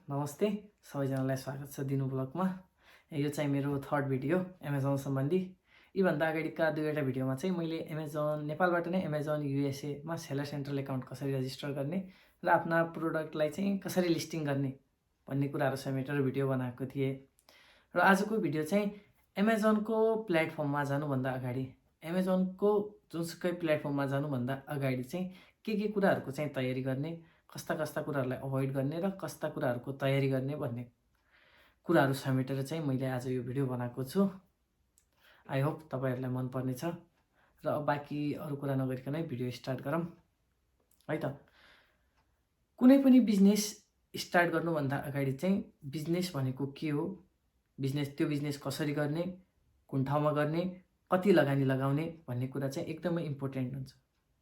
नमस्ते सबैजनालाई स्वागत छ दिनु ब्लगमा। यो चाहिँ मेरो थर्ड भिडियो एमाजोन सम्बन्धी। यीभन्दा अगाडिका दुईवटा भिडियोमा चाहिँ मैले नेपालबाट नै एमाजोन युएसएमा सेलर सेन्ट्रल एकाउन्ट कसरी रजिस्टर गर्ने र आफ्ना प्रोडक्टलाई चाहिँ कसरी लिस्टिङ गर्ने भन्ने कुराहरू समेटेर भिडियो बनाएको थिएँ। र आजको भिडियो चाहिँ एमाजोनको प्लेटफर्ममा जानुभन्दा अगाडि, एमाजोनको जुनसुकै प्लेटफर्ममा जानुभन्दा अगाडि चाहिँ के कुराहरूको चाहिँ तयारी गर्ने, कस्ता कुराहरूलाई अभोइड गर्ने र कस्ता कुराहरूको तयारी गर्ने भन्ने कुराहरू समेटेर चाहिँ मैले आज यो भिडियो बनाएको छु। आई होप तपाईहरुलाई मन पर्नेछ। र अब बाँकी अरु कुरा नगरिकन भिडियो स्टार्ट गरौँ है त। कुनै पनि बिजनेस स्टार्ट गर्नुभन्दा अगाडि चाहिँ बिजनेस भनेको के हो, त्यो बिजनेस कसरी गर्ने, कुन ठाउँमा गर्ने, कति लगानी लगाउने भन्ने कुरा चाहिँ एकदमै इम्पोर्टेन्ट हुन्छ।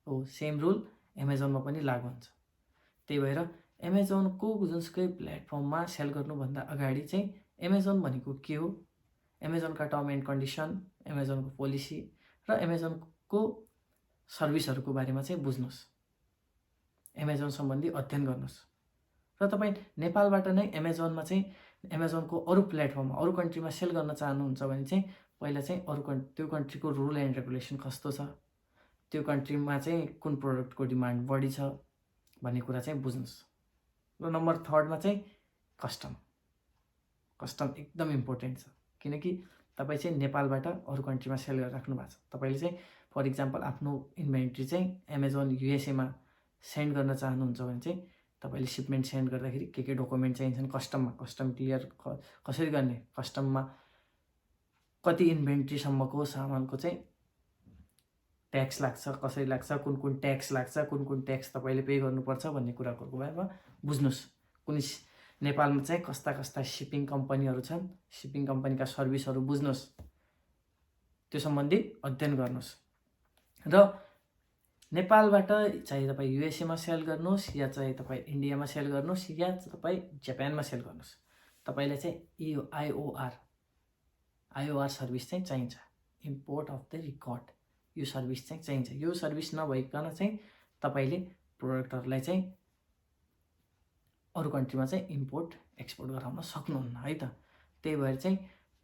हो, सेम रुल एमाजोनमा पनि लागू हुन्छ। त्यही भएर एमाजोनको जुनसुकै प्लेटफर्ममा सेल गर्नुभन्दा अगाडि चाहिँ एमाजोन भनेको के हो, एमाजोनका टर्म एन्ड कन्डिसन, एमाजोनको पोलिसी र एमाजोनको सर्भिसहरूको बारेमा चाहिँ बुझ्नुस्। एमाजोन सम्बन्धी अध्ययन गर्नुस्। र तपाई नेपालबाट नै एमाजोनमा चाहिँ एमाजोनको अरु प्लेटफर्ममा, अरु कन्ट्रीमा सेल गर्न चाहनुहुन्छ भने चाहिँ पहिला चाहिँ त्यो कन्ट्रीको रुल एन्ड रेगुलेसन कस्तो छ, त्यो कन्ट्रीमा चाहिँ कुन प्रोडक्टको डिमान्ड बढी छ भन्ने कुरा चाहिँ बुझ्नुस्। र नम्बर 3 मा चाहिँ कस्टम एकदम इम्पोर्टेन्ट छ। किनकि तपाई चाहिँ नेपालबाट अरु कन्ट्रीमा सेल गरिराख्नु भएको छ। तपाईले चाहिँ फर एक्जाम्पल आफ्नो इन्भेन्ट्री चाहिँ एमाजोन युएसए मा सेन्ड गर्न चाहनुहुन्छ भने चाहिँ तपाईले शिपमेन्ट सेन्ड गर्दाखेरि के डकुमेन्ट चाहिन्छन्, कस्टम क्लियर कसरी गर्ने, कस्टममा कति इन्भेन्ट्री सम्मको सामानको चाहिँ ट्याक्स लाग्छ, कसरी लाग्छ, कुन ट्याक्स लाग्छ, कुन ट्याक्स तपाईले पे गर्नुपर्छ भन्ने कुराको बारेमा बुझ्नुस्। कुनै नेपालमा चाहिँ कस्ता शिपिङ कम्पनीहरू छन्, शिपिङ कम्पनीका सर्भिसहरू बुझ्नुस्, त्यो सम्बन्धी अध्ययन गर्नुस्। र नेपालबाट चाहे तपाई युएसए मा सेल गर्नुस् या चाहे तपाई इन्डियामा सेल गर्नुस् या तपाई जापानमा सेल गर्नुस्, तपाईलाई चाहिँ आईओआर सर्भिस चाहिँ चाहिन्छ, इम्पोर्ट अफ द रिकर्ड। यो सर्भिस चाहिँ चाहिन्छ। यो सर्भिस नभइकन चाहिँ तपाईले प्रोडक्टहरुलाई चाहिँ अरु कन्ट्रीमा चाहिँ इम्पोर्ट एक्सपोर्ट गराउन सक्नुहुन्न है त। त्यही भएर चाहिँ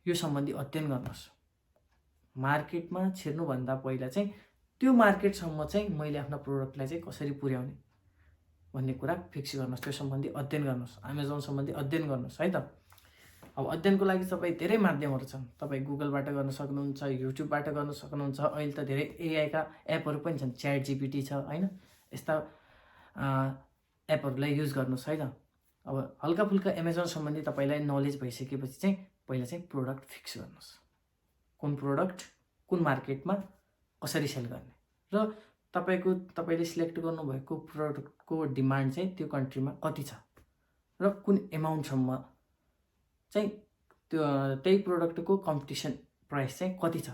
यो सम्बन्धी अध्ययन गर्नुस्। मार्केटमा छिर्नु भन्दा पहिला चाहिँ त्यो मार्केटसम्म चाहिँ मैले आफ्नो प्रोडक्टलाई चाहिँ कसरी पुर्याउने भन्ने कुरा फिक्स गर्नुस्, त्यो सम्बन्धी अध्ययन गर्नुस्, एमाजोन सम्बन्धी अध्ययन गर्नुस् है त। अब अध्ययनको लागि तपाईँ धेरै माध्यमहरू छन्। तपाईँ गुगलबाट गर्न सक्नुहुन्छ, युट्युबबाट गर्न सक्नुहुन्छ। अहिले त धेरै एआई का एपहरू पनि छन्, च्याट जीपीटी छ हैन, यस्ता एपहरूलाई युज गर्नुस् है त। अब हल्का फुल्का एमाजोन सम्बन्धी तपाईलाई नलेज भइसकेपछि चाहिँ पहिला चाहिँ प्रोडक्ट फिक्स गर्नुस्। कुन प्रोडक्ट कुन मार्केटमा कसरी सेल गर्ने र तपाईले सिलेक्ट गर्नुभएको प्रोडक्टको डिमान्ड चाहिँ त्यो कन्ट्रीमा कति छ र कुन अमाउन्ट सम्म चाहिँ त्यही प्रोडक्टको कम्पिटिसन प्राइस चाहिँ कति छ,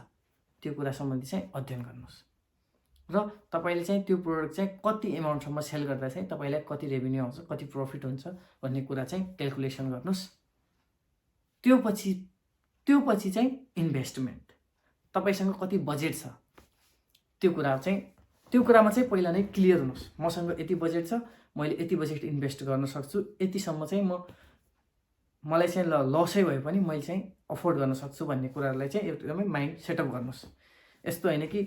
त्यो कुरा सम्बन्धी चाहिँ अध्ययन गर्नुस्। र तपाईले चाहिँ त्यो प्रोडक्ट चाहिँ कति अमाउन्ट सम्म सेल गर्दा चाहिँ तपाईलाई कति रेभेन्यू आउँछ, कति प्रॉफिट हुन्छ भन्ने कुरा चाहिँ क्याल्कुलेसन गर्नुस्। त्यो पछि चाहिँ इन्भेस्टमेन्ट, तपाईसँग कति बजेट छ त्यो कुरामा चाहिँ पहिला नै क्लियर हुनुस्। मसँग यति बजेट छ, मैले यति बजेट इन्भेस्ट गर्न सक्छु, यतिसम्म चाहिँ मलाई चाहिँ लसै भए पनि मैले चाहिँ अफोर्ड गर्न सक्छु भन्ने कुराहरुलाई चाहिँ एकदमै माइन्ड सेटअप गर्नुस्। यस्तो हैन कि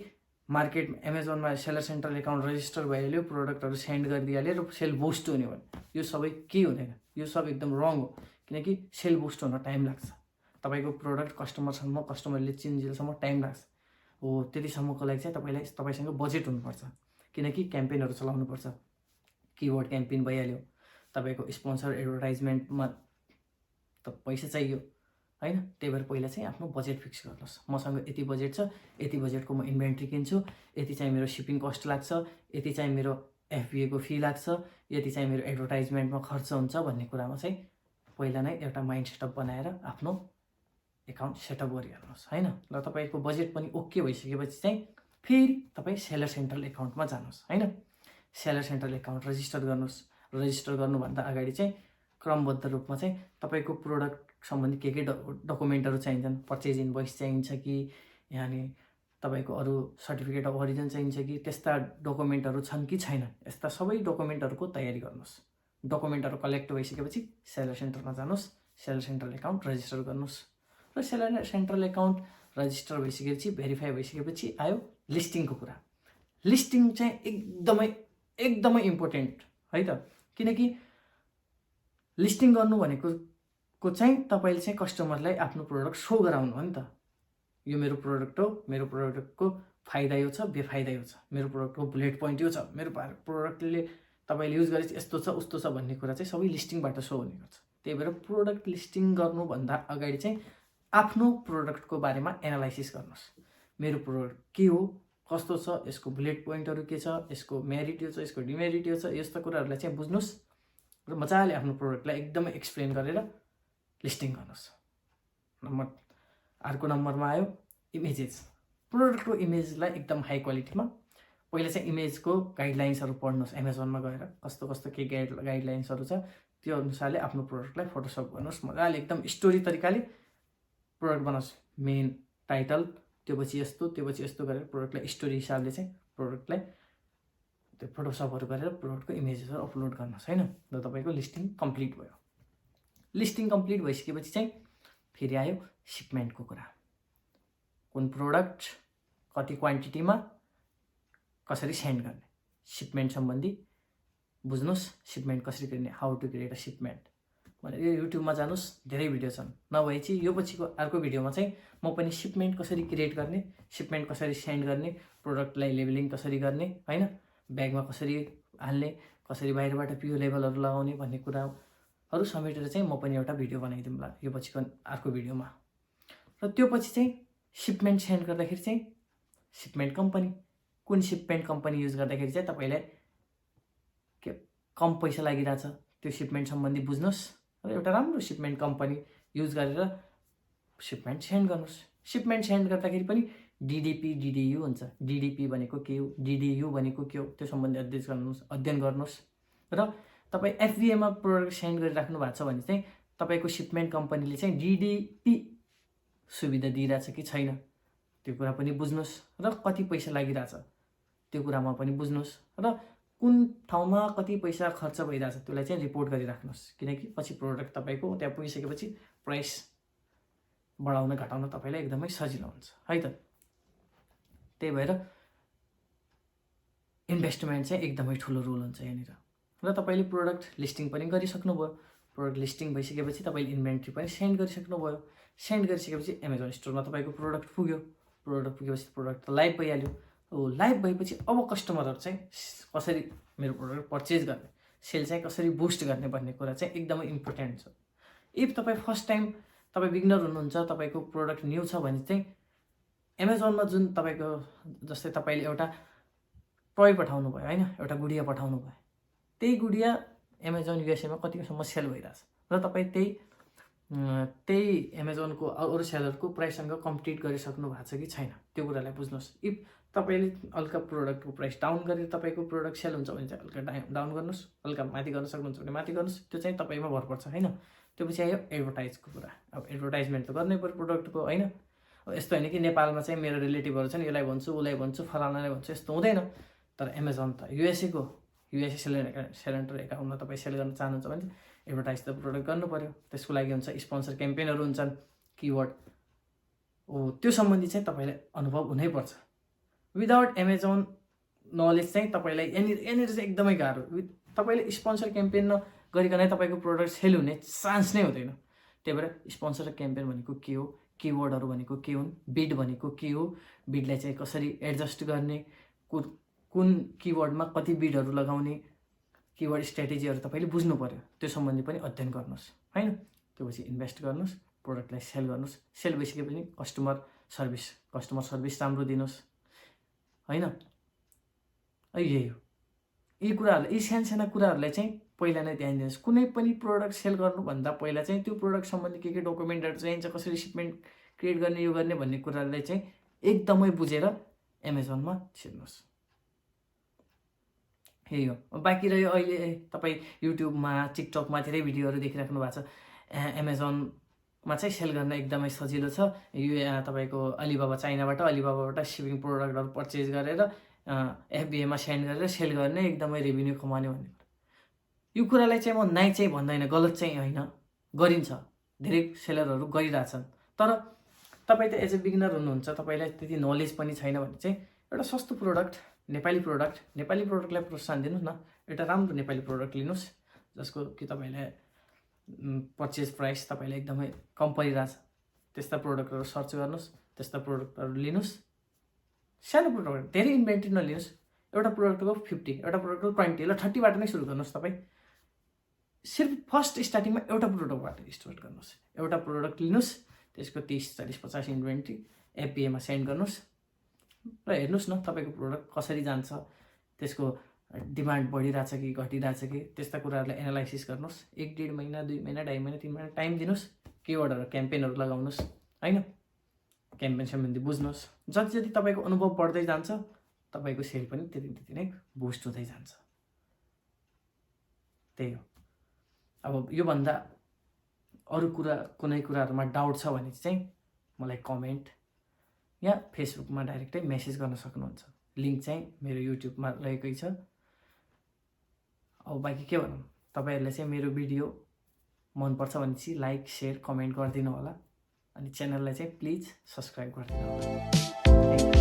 मार्केट एमाजोनमा सेलर सेन्ट्रल एकाउन्ट रजिस्टर भइहाल्यो, प्रोडक्टहरु सेन्ड गरिदिहाल्यो र सेल बुस्ट हुने भयो। यो सबै के हुँदैन, यो सब एकदम रङ हो। किनकि सेल बुस्ट हुन टाइम लाग्छ। तपाईको प्रोडक्ट कस्टमरले चिन्जेलसम्म टाइम लाग्छ। हो, त्यतिसम्मको लागि चाहिँ तपाईसँग बजेट हुनुपर्छ। किनकि क्याम्पेनहरु चलाउनु पर्छ, कीवर्ड क्याम्पेन भइहाल्यो, तपाईको स्पोन्सर एडभर्टाइजमेन्टमा त पैसा चाहियो हैन। त्यही भएर पहिला चाहिँ आफ्नो बजेट फिक्स गर्नुस्। मसँग यति बजेट छ, यति बजेटको म इन्भेन्ट्री किन्छु, यति चाहिँ मेरो शिपिङ कस्ट लाग्छ, यति चाहिँ मेरो एफबीए को फी लाग्छ, यति चाहिँ मेरो एडभर्टाइजमेन्टमा खर्च हुन्छ भन्ने कुरामा चाहिँ पहिला नै एउटा माइन्ड सेटअप बनाएर आफ्नो एकाउन्ट सेटअप गरिहाल्नुस् हैन। ल तपाईको बजेट पनि ओके भइसकेपछि चाहिँ फेरि तपाई सेलर सेन्ट्रल एकाउन्टमा जानुस् हैन। सेलर सेन्ट्रल एकाउन्ट रजिस्टर गर्नुस्। रजिस्टर गर्नुभन्दा अगाडि चाहिँ क्रमबद्ध रूपमा चाहिँ तपाईको प्रोडक्ट सम्बन्धी के डकुमेन्टहरु चाहिन्छन्, पर्चेज इन्भोइस चाहिन्छ कि यानी तपाईको अरु सर्टिफिकेट अफ ओरिजिन चाहिन्छ कि त्यस्ता डकुमेन्टहरु छन् कि छैन, यस्ता सबै डकुमेन्टहरुको तयारी गर्नुस्। डकुमेन्टहरू कलेक्ट भइसकेपछि सेलर सेन्टरमा जानुहोस्, सेलर सेन्ट्रल एकाउन्ट रजिस्टर गर्नुहोस् र सेलर सेन्ट्रल एकाउन्ट रजिस्टर भइसकेपछि भेरिफाई भइसकेपछि आयो लिस्टिङको कुरा। लिस्टिङ चाहिँ एकदमै इम्पोर्टेन्ट है त, किनकि लिस्टिङ गर्नु भनेको चाहिँ तपाईँले चाहिँ कस्टमरलाई आफ्नो प्रोडक्ट सो गराउनु हो नि त। यो मेरो प्रोडक्ट हो, मेरो प्रोडक्टको फाइदा यो छ, बेफाइदा यो छ, मेरो प्रोडक्टको बुलेट पोइन्ट यो छ, मेरो प्रोडक्टले तपाईँले युज गरेपछि यस्तो छ उस्तो छ भन्ने कुरा चाहिँ सबै लिस्टिङबाट सो हुने गर्छ। त्यही भएर प्रोडक्ट लिस्टिङ गर्नुभन्दा अगाडि चाहिँ आफ्नो प्रोडक्टको बारेमा एनालाइसिस गर्नुहोस्। मेरो प्रोडक्ट के हो, कस्तो छ, यसको बुलेट पोइन्टहरू के छ, यसको मेरिट यो छ, यसको डिमेरिट यो छ, यस्तो कुराहरूलाई चाहिँ बुझ्नुहोस् र मजाले आफ्नो प्रोडक्टलाई एकदमै एक्सप्लेन गरेर लिस्टिङ गर्नुहोस्। अर्को नम्बरमा आयो इमेजेस। प्रोडक्टको इमेजलाई एकदम हाई क्वालिटीमा पहिला चाहिँ इमेजको गाइडलाइन्सहरू पढ्नुहोस्। एमाजोनमा गएर कस्तो कस्तो के गाइडलाइन्सहरू छ त्यो अनुसारले आफ्नो प्रोडक्टलाई फोटोसप गर्नुहोस्। मजाले एकदम स्टोरी तरिकाले प्रोडक्ट बनाओस्। मेन टाइटल, त्यो पछि यस्तो गरेर प्रोडक्टलाई स्टोरी हिसाबले चाहिँ प्रोडक्टलाई त्यो फोटोसपहरू गरेर प्रोडक्टको इमेजेसहरू अपलोड गर्नुहोस् हैन। र तपाईँको लिस्टिङ कम्प्लिट भयो। लिस्टिङ कम्प्लिट भइसकेपछि चाहिँ फेरि आयो सिपमेन्टको कुरा। कुन प्रोडक्ट कति क्वान्टिटीमा कसरी सेन्ड गर्ने, सिपमेन्ट सम्बन्धी बुझ्नुहोस्। सिपमेन्ट कसरी गर्ने, how to create a shipment भनेर युट्युबमा जानुहोस्, धेरै भिडियो छन्। नभए चाहिँ यो पछिको अर्को भिडियोमा चाहिँ म पनि सिपमेन्ट कसरी क्रिएट गर्ने, सिपमेन्ट कसरी सेन्ड गर्ने, प्रोडक्टलाई लेबलिङ कसरी गर्ने हैन, ब्यागमा कसरी हाल्ने, कसरी बाहिरबाट पिओ लेबलहरू लगाउने भन्ने कुराहरू समेटेर चाहिँ म पनि एउटा भिडियो बनाइदिउँला यो पछिको अर्को भिडियोमा। र त्यो पछि चाहिँ सिपमेन्ट सेन्ड गर्दाखेरि चाहिँ सिपमेन्ट कम्पनी, कुन सिपमेन्ट कम्पनी युज गर्दाखेरि चाहिँ तपाईँलाई के कम पैसा लागिरहेछ त्यो सिपमेन्ट सम्बन्धी बुझ्नुहोस् र एउटा राम्रो सिपमेन्ट कम्पनी युज गरेर सिपमेन्ट सेन्ड गर्नुहोस्। सिपमेन्ट सेन्ड गर्दाखेरि पनि डिडिपी डिडियु हुन्छ। डिडिपी भनेको के हो, डिडियु भनेको के हो, त्यो सम्बन्धी अध्ययन गर्नुहोस्। र तपाईँ एफबिएमा प्रोडक्ट सेन्ड गरिराख्नु भएको छ भने चाहिँ तपाईँको सिपमेन्ट कम्पनीले चाहिँ डिडिपी सुविधा दिइरहेछ कि छैन त्यो कुरा पनि बुझ्नुहोस् र कति पैसा लागिरहेछ त्यो कुरामा पनि बुझ्नुहोस् र कुन ठाउँमा कति पैसा खर्च भइरहेछ त्यसलाई चाहिँ रिपोर्ट गरिराख्नुहोस्। किनकि पछि प्रोडक्ट तपाईँको त्यहाँ पुगिसकेपछि प्राइस बढाउन घटाउन तपाईँलाई एकदमै सजिलो हुन्छ है त। त्यही भएर इन्भेस्टमेन्ट चाहिँ एकदमै ठुलो रोल हुन्छ यहाँनिर। र तपाईँले प्रोडक्ट लिस्टिङ पनि गरिसक्नुभयो। प्रोडक्ट लिस्टिङ भइसकेपछि तपाईँले इन्भेन्ट्री पनि सेन्ड गरिसक्नुभयो। सेन्ड गरिसकेपछि एमाजोन स्टोरमा तपाईँको प्रोडक्ट पुग्यो। प्रोडक्ट पुगेपछि प्रोडक्ट त लाइभ भइहाल्यो। लाइभ भएपछि अब कस्टमरहरू चाहिँ कसरी मेरो प्रोडक्ट पर्चेज गर्ने, सेल चाहिँ कसरी बुस्ट गर्ने भन्ने कुरा चाहिँ एकदमै इम्पोर्टेन्ट छ। इफ तपाईँ फर्स्ट टाइम तपाईँ बिगिनर हुनुहुन्छ, तपाईँको प्रोडक्ट न्यू छ भने चाहिँ एमाजोनमा जुन तपाईँको जस्तै तपाईँले एउटा टोय पठाउनु भयो हैन, एउटा गुडिया पठाउनु भयो, त्यही गुडिया एमाजोन युएसएमा कतिसम्म सेल भइरहेछ र तपाईँ त्यही एमाजोनको अरू सेलरको प्राइससँग कम्पिट गरिसक्नु भएको छ कि छैन त्यो कुरालाई बुझ्नुहोस्। इफ तपाईँले हल्का प्रोडक्टको प्राइस डाउन गरेर तपाईँको प्रोडक्ट सेल हुन्छ भने चाहिँ हल्का डाउन गर्नुहोस्, हल्का माथि गर्न सक्नुहुन्छ भने माथि गर्नुहोस्। त्यो चाहिँ तपाईँमा भर पर्छ हैन। त्यो पछि आयो एडभर्टाइजको कुरा। अब एडभर्टाइजमेन्ट त गर्नै पर्यो प्रोडक्टको हैन। यस्तो होइन कि नेपालमा चाहिँ मेरो रिलेटिभहरू छन् यसलाई भन्छु उसलाई भन्छु फलानालाई भन्छु, यस्तो हुँदैन। तर एमाजोन त युएसए सेलर एकाउन्टमा तपाईँ सेल गर्न चाहनुहुन्छ भने एडभर्टाइज त प्रोडक्ट गर्नु पर्यो। त्यसको लागि हुन्छ स्पोन्सर क्याम्पेनहरू हुन्छन्, किवर्ड त्यो सम्बन्धी चाहिँ तपाईँलाई अनुभव हुनैपर्छ। विदाउट एमाजोन नलेज चाहिँ तपाईँलाई यहाँनिर चाहिँ एकदमै गाह्रो। तपाईँले स्पोन्सर क्याम्पेन नगरिकनै तपाईँको प्रोडक्ट सेल हुने चान्स नै हुँदैन। त्यही भएर स्पोन्सर क्याम्पेन भनेको के हो, किवर्डहरू भनेको के हुन्, बिड भनेको के हो, बिडलाई चाहिँ कसरी एडजस्ट गर्ने, कुन किवर्डमा कति बिडहरू लगाउने, किवर्ड स्ट्राटेजीहरू तपाईँले बुझ्नु पर्यो। त्यो सम्बन्धी पनि अध्ययन गर्नुहोस् हैन। त्यो पछि इन्भेस्ट गर्नुहोस्, प्रोडक्टलाई सेल गर्नुहोस्। सेल भइसकेपछि कस्टमर सर्भिस राम्रो दिनुहोस् हैन। यही हो। यी कुराहरूलाई, यी साना कुराहरूलाई चाहिँ पहिला नै ध्यान दिनुहोस्। कुनै पनि प्रोडक्ट सेल गर्नुभन्दा पहिला चाहिँ त्यो प्रोडक्ट सम्बन्धी के डकुमेन्टहरू चाहिन्छ, कसरी सिपमेन्ट क्रिएट गर्ने, यो गर्ने भन्ने कुरालाई चाहिँ एकदमै बुझेर एमाजोनमा छिर्नुहोस्। यही हो। बाँकी रह्यो अहिले तपाईँ युट्युबमा टिकटकमा धेरै भिडियोहरू देखिराख्नु भएको छ। एमाजोनमा चाहिँ सेल गर्न एकदमै सजिलो छ। यो तपाईँको अलिबाबाबाट सिपिङ प्रोडक्टहरू परचेज गरेर एफबिएमा सेन्ड गरेर सेल गर्ने, एकदमै रेभिन्यू कमाउने भन्ने कुरा। यो कुरालाई चाहिँ म नाइ चाहिँ भन्दैन, गलत चाहिँ होइन, गरिन्छ, धेरै सेलरहरू गरिरहेछन्। तर तपाईँ त एज अ बिगिनर हुनुहुन्छ, तपाईँलाई त्यति नलेज पनि छैन भने चाहिँ एउटा सस्तो प्रोडक्ट, नेपाली प्रोडक्टलाई प्रोत्साहन दिनुहोस् न। एउटा राम्रो नेपाली प्रोडक्ट लिनुहोस् जसको कि तपाईँलाई पर्चेज प्राइस तपाईँलाई एकदमै कम परिरहेछ। त्यस्ता प्रोडक्टहरू सर्च गर्नुहोस्, त्यस्ता प्रोडक्टहरू लिनुहोस्। सानो प्रोडक्ट, धेरै इन्भेन्ट्री नलिनुहोस्। एउटा प्रोडक्टको 50, एउटा प्रोडक्टको 20, ल 30बाट नै सुरु गर्नुहोस्। तपाईँ सिर्फ फर्स्ट स्टार्टिङमा एउटा प्रोडक्टबाट स्टार्ट गर्नुहोस्। एउटा प्रोडक्ट लिनुहोस्, त्यसको 30, 40, 50 इन्भेन्ट्री एफबिएमा सेन्ड गर्नुहोस् र हेर्नुहोस् न तपाईँको प्रोडक्ट कसरी जान्छ, त्यसको डिमान्ड बढिरहेछ कि घटिरहेछ कि, त्यस्ता कुराहरूलाई एनालाइसिस गर्नुहोस्। 1-1.5 महिना, 2 महिना, 2.5 महिना, 3 महिना टाइम दिनुहोस्। किवर्डहरू, क्याम्पेनहरू लगाउनुहोस् होइन, क्याम्पेन सम्बन्धी बुझ्नुहोस्। जति जति तपाईँको अनुभव बढ्दै जान्छ तपाईँको सेल पनि त्यति नै बुस्ट हुँदै जान्छ। त्यही हो। अब योभन्दा अरू कुनै कुराहरूमा डाउट छ भने चाहिँ मलाई कमेन्ट या फेसबुकमा डाइरेक्टै मेसेज गर्न सक्नुहुन्छ। लिङ्क चाहिँ मेरो युट्युबमा रहेकै छ। अब बाँकी के भनौँ, तपाईँहरूले चाहिँ मेरो भिडियो मनपर्छ भने चाहिँ लाइक, सेयर, कमेन्ट गरिदिनु होला। अनि च्यानललाई चाहिँ प्लिज सब्सक्राइब गरिदिनु होला।